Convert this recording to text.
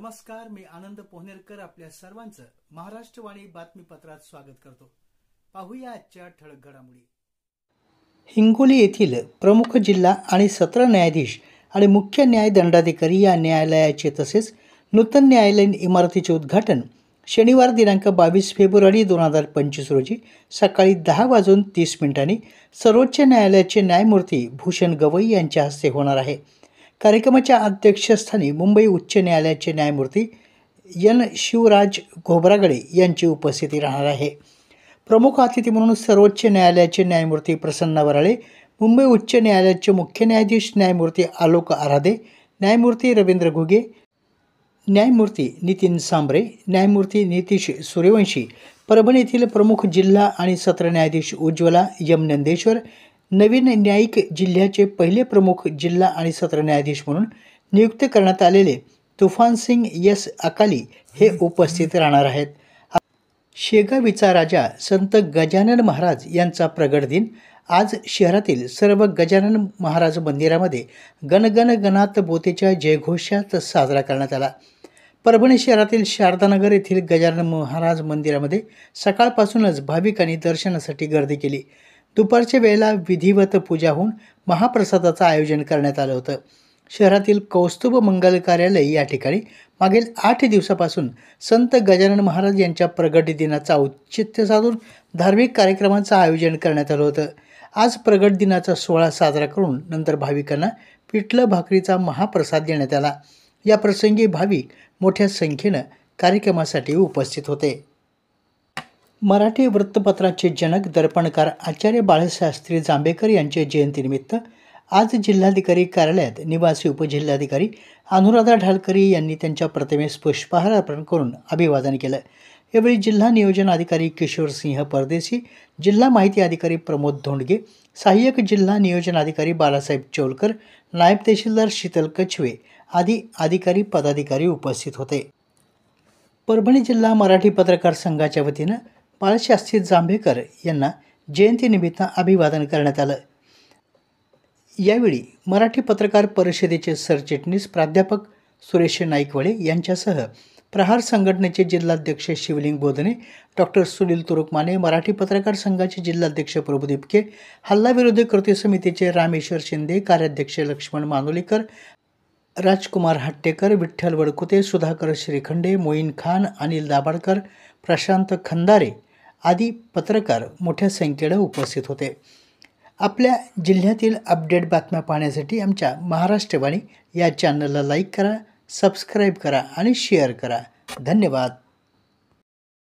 नमस्कार, मी आनंद पोहनेरकर आपल्या सर्वांचं महाराष्ट्रवाणी बातमीपत्रात स्वागत करतो. पाहूया आजच्या ठळक घडामोडी. हिंगोली येथील प्रमुख जिल्हा आणि सत्र न्यायाधीश आणि मुख्य न्यायदंडाधिकारी या न्यायालयाचे तसेच नूतन न्यायालयीन इमारतीचे उद्घाटन शनिवार दिनांक 22 फेब्रुवारी 2025 रोजी सकाळी 10:30 सर्वोच्च न्यायालयाचे न्यायमूर्ती भूषण गवई यांच्या हस्ते होणार आहे. कार्यक्रमाच्या अध्यक्षस्थानी मुंबई उच्च न्यायालयाचे न्यायमूर्ती एन. शिवराज घोब्रागडे यांची उपस्थिती राहणार आहे. प्रमुख अतिथी म्हणून सर्वोच्च न्यायालयाचे न्यायमूर्ती प्रसन्न वराळे, मुंबई उच्च न्यायालयाचे मुख्य न्यायाधीश न्यायमूर्ती आलोक आराधे, न्यायमूर्ती रवींद्र घुगे, न्यायमूर्ती नितीन सांबरे, न्यायमूर्ती नितीश सूर्यवंशी, परभणी येथील प्रमुख जिल्हा आणि सत्र न्यायाधीश उज्ज्वला एम. नंदेश्वर, नवीन न्यायिक जिल्ह्याचे पहिले प्रमुख जिल्हा आणि सत्र न्यायाधीश म्हणून नियुक्त करण्यात आलेले तुफान सिंग एस. अकाली हे उपस्थित राहणार आहेत. शेगावीचा राजा संत गजानन महाराज यांचा प्रगट दिन आज शहरातील सर्व गजानन महाराज मंदिरामध्ये गणगण गणात बोतेच्या जयघोषात साजरा करण्यात आला. परभणी शहरातील शारदानगर येथील गजानन महाराज मंदिरामध्ये सकाळपासूनच भाविकांनी दर्शनासाठी गर्दी केली. दुपारच्या वेळेला विधिवत पूजा होऊन महाप्रसादाचं आयोजन करण्यात आलं होतं. शहरातील कौस्तुभ मंगल कार्यालय या ठिकाणी मागील 8 दिवसापासून संत गजानन महाराज यांच्या प्रगट दिनाचं औचित्य साधून धार्मिक कार्यक्रमांचं आयोजन करण्यात आलं होतं. आज प्रगट दिनाचा सोहळा साजरा करून नंतर भाविकांना पिठलं भाकरीचा महाप्रसाद देण्यात आला. या प्रसंगी भाविक मोठ्या संख्येनं कार्यक्रमासाठी उपस्थित होते. मराठी वृत्तपत्राचे जनक दर्पणकार आचार्य बाळशास्त्री जांभेकर यांच्या जयंतीनिमित्त आज जिल्हाधिकारी कार्यालयात निवासी उपजिल्हाधिकारी अनुराधा ढालकरी यांनी त्यांच्या प्रतिमेस पुष्पहार अर्पण करून अभिवादन केलं. यावेळी जिल्हा नियोजन अधिकारी किशोर सिंह परदेशी, जिल्हा माहिती अधिकारी प्रमोद धोंडगे, सहाय्यक जिल्हा नियोजन अधिकारी बालासाहेब चौलकर, नायब तहसीलदार शीतल कछवे आदी अधिकारी पदाधिकारी उपस्थित होते. परभणी जिल्हा मराठी पत्रकार संघाच्या वतीनं बाळशास्त्री जांभेकर यांना जयंतीनिमित्त अभिवादन करण्यात आलं. यावेळी मराठी पत्रकार परिषदेचे सरचिटणीस प्राध्यापक सुरेश नाईकवाडे यांच्यासह प्रहार संघटनेचे जिल्हाध्यक्ष शिवलिंग बोधने, डॉक्टर सुनील तुरुकमाने, मराठी पत्रकार संघाचे जिल्हाध्यक्ष प्रभुदीप के, हल्लाविरोधी कृती समितीचे रामेश्वर शिंदे, कार्याध्यक्ष लक्ष्मण मानोलीकर, राजकुमार हट्टेकर, विठ्ठल वडकुते, सुधाकर श्रीखंडे, मोईन खान, अनिल दाभाडकर, प्रशांत खंदारे आदी पत्रकार मोठ्या संख्येनं उपस्थित होते. आपल्या जिल्ह्यातील अपडेट बातम्या पाहण्यासाठी आमच्या महाराष्ट्रवाणी या चॅनलला लाईक करा, सबस्क्राईब करा आणि शेअर करा. धन्यवाद.